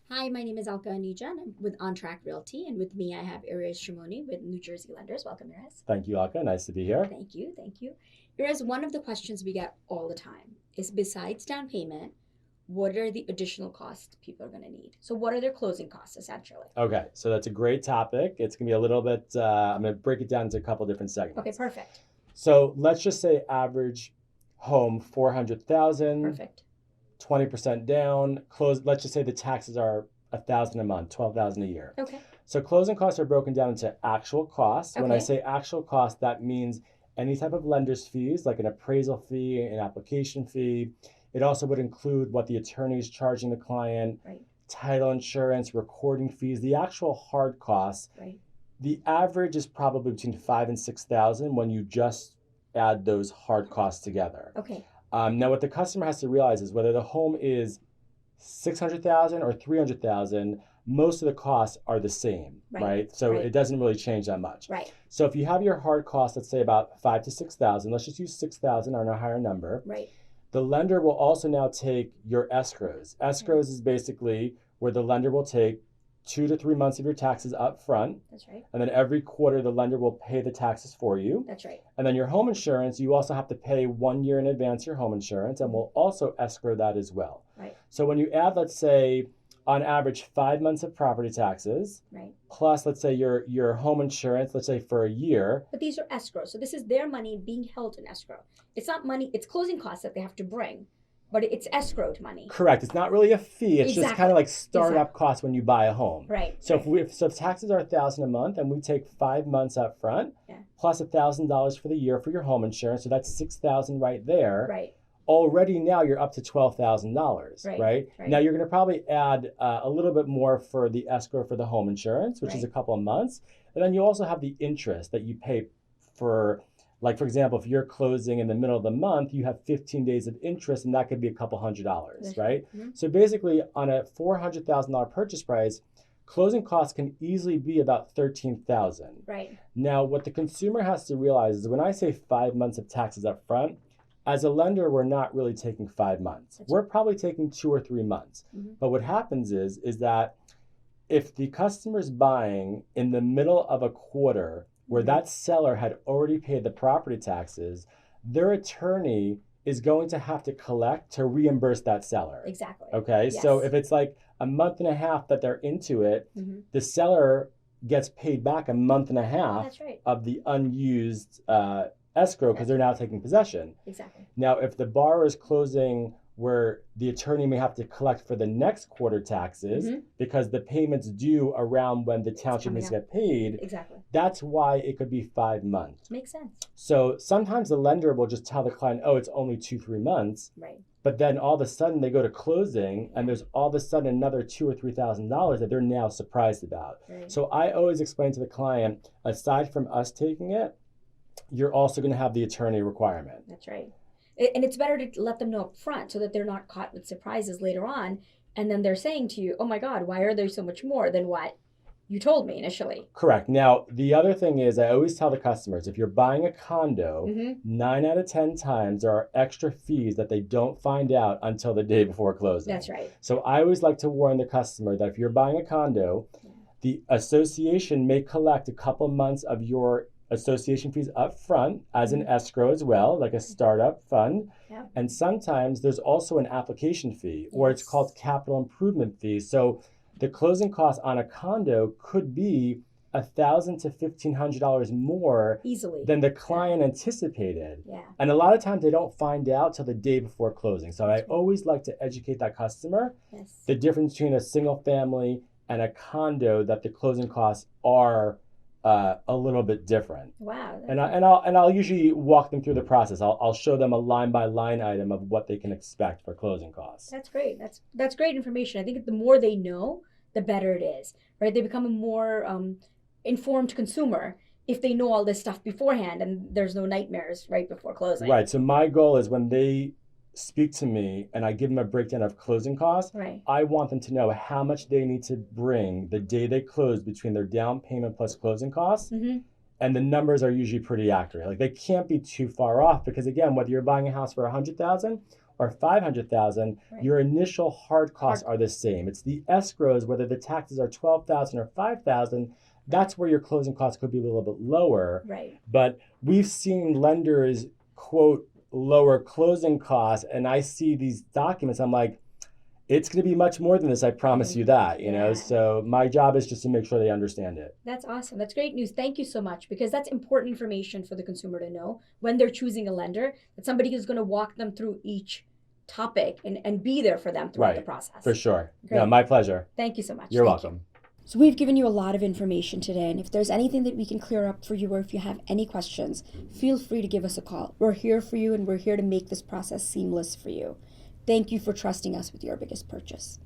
Hi, my name is Alka Aneja, and I'm with On Track Realty. And with me, I have Irez Shimoni with New Jersey Lenders. Welcome, Irez. Thank you, Alka. Nice to be here. Thank you. Thank you. Irez, one of the questions we get all the time is besides down payment, what are the additional costs people are going to need? So, what are their closing costs essentially? Okay, so that's a great topic. It's going to be a little bit, I'm going to break it down into a couple different segments. Okay, perfect. So let's just say average home, 400,000, Perfect. 20% down, close. Let's just say the taxes are 1,000 a month, 12,000 a year. Okay. So closing costs are broken down into actual costs. When I Okay. say actual cost, that means any type of lender's fees, like an appraisal fee, an application fee. It also would include what the attorney is charging the client, Right. title insurance, recording fees, the actual hard costs. Right. The average is probably between 5,000 and 6,000 when you just add those hard costs together. Okay. Now, what the customer has to realize is whether the home is 600,000 or 300,000, most of the costs are the same, right? So Right. it doesn't really change that much. Right. So if you have your hard costs, let's say about 5,000 to 6,000, let's just use 6,000 or a higher number. Right. The lender will also now take your escrows. Escrows is basically where the lender will take 2 to 3 months of your taxes up front. That's right. And then every quarter, the lender will pay the taxes for you. That's right. And then your home insurance, you also have to pay 1 year in advance your home insurance, and we'll also escrow that as well. Right. So when you add, let's say, on average, 5 months of property taxes, Right. plus, let's say, your home insurance, let's say for a year. But these are escrow. So this is their money being held in escrow. It's not money, it's closing costs that they have to bring, but it's escrowed money. Correct. It's not really a fee. It's just Exactly. kind of like startup Exactly. costs when you buy a home. Right. So right. if taxes are 1,000 a month and we take 5 months up front, Yeah. plus $1,000 for the year for your home insurance, so that's 6,000 right there. Right. Already now you're up to $12,000, Right, right? right. Now you're going to probably add a little bit more for the escrow for the home insurance, which is a Right. couple of months. And then you also have the interest that you pay for, like, for example, if you're closing in the middle of the month, you have 15 days of interest, and that could be a couple $100, That's right? Mhm. So basically, on a $400,000 purchase price, closing costs can easily be about 13,000. Right. Now, what the consumer has to realize is when I say 5 months of taxes up front, as a lender, we're not really taking 5 months. That's We're probably taking 2 or 3 months. Mhm. But what happens is that if the customer's buying in the middle of a quarter where Mhm. that seller had already paid the property taxes, their attorney is going to have to collect to reimburse that seller. Exactly. Okay, so Yes. if it's like a month and a half that they're into it, Mhm. the seller gets paid back a month and a half That's right. of the unused escrow because they're now taking possession. Exactly. Now, if the borrower is closing where the attorney may have to collect for the next quarter taxes Mhm. because the payment's due around when the township coming needs to up. get paid, Exactly. that's why it could be 5 months. Makes sense. So sometimes the lender will just tell the client, oh, it's only 2 or 3 months. Right. But then all of a sudden they go to closing and there's all of a sudden another $2,000 or $3,000 that they're now surprised about. Right. So I always explain to the client, aside from us taking it, you're also going to have the attorney requirement. That's right. And it's better to let them know up front so that they're not caught with surprises later on. And then they're saying to you, oh my God, why are there so much more than what you told me initially? Correct. Now, the other thing is I always tell the customers, if you're buying a condo, Mhm. 9 out of 10 times there are extra fees that they don't find out until the day before closing. That's right. So I always like to warn the customer that if you're buying a condo, the association may collect a couple months of your association fees up front as an escrow as well, like a startup fund. Yeah. And sometimes there's also an application fee, or it's Yes. called capital improvement fee. So the closing cost on a condo could be $1,000 to $1,500 more Easily. than the client anticipated. Yeah. And a lot of times they don't find out till the day before closing. So I That's right. always like to educate that customer Yes. the difference between a single family and a condo, that the closing costs are a little bit different. Wow. And I'll usually walk them through the process. I'll show them a line by line item of what they can expect for closing costs. That's great. That's great information. I think the more they know, the better it is, right? They become a more informed consumer if they know all this stuff beforehand and there's no nightmares right before closing. Right. So my goal is when they speak to me and I give them a breakdown of closing costs, Right. I want them to know how much they need to bring the day they close between their down payment plus closing costs. Mm-hmm. And the numbers are usually pretty accurate. Like they can't be too far off because again, whether you're buying a house for 100,000 or 500,000, Right. your initial hard costs are the same. It's the escrows, whether the taxes are 12,000 or 5,000, that's where your closing costs could be a little bit lower. Right. But we've seen lenders quote lower closing costs, and I see these documents, I'm like, it's going to be much more than this, I promise you that, you know. Yeah. So my job is just to make sure they understand it. That's awesome. That's great news. Thank you so much, because that's important information for the consumer to know when they're choosing a lender, that somebody is going to walk them through each topic and be there for them throughout the Right. process. For sure. Great. No, my pleasure. Thank you so much. You're Thank welcome. you. So we've given you a lot of information today, and if there's anything that we can clear up for you, or if you have any questions, feel free to give us a call. We're here for you, and we're here to make this process seamless for you. Thank you for trusting us with your biggest purchase.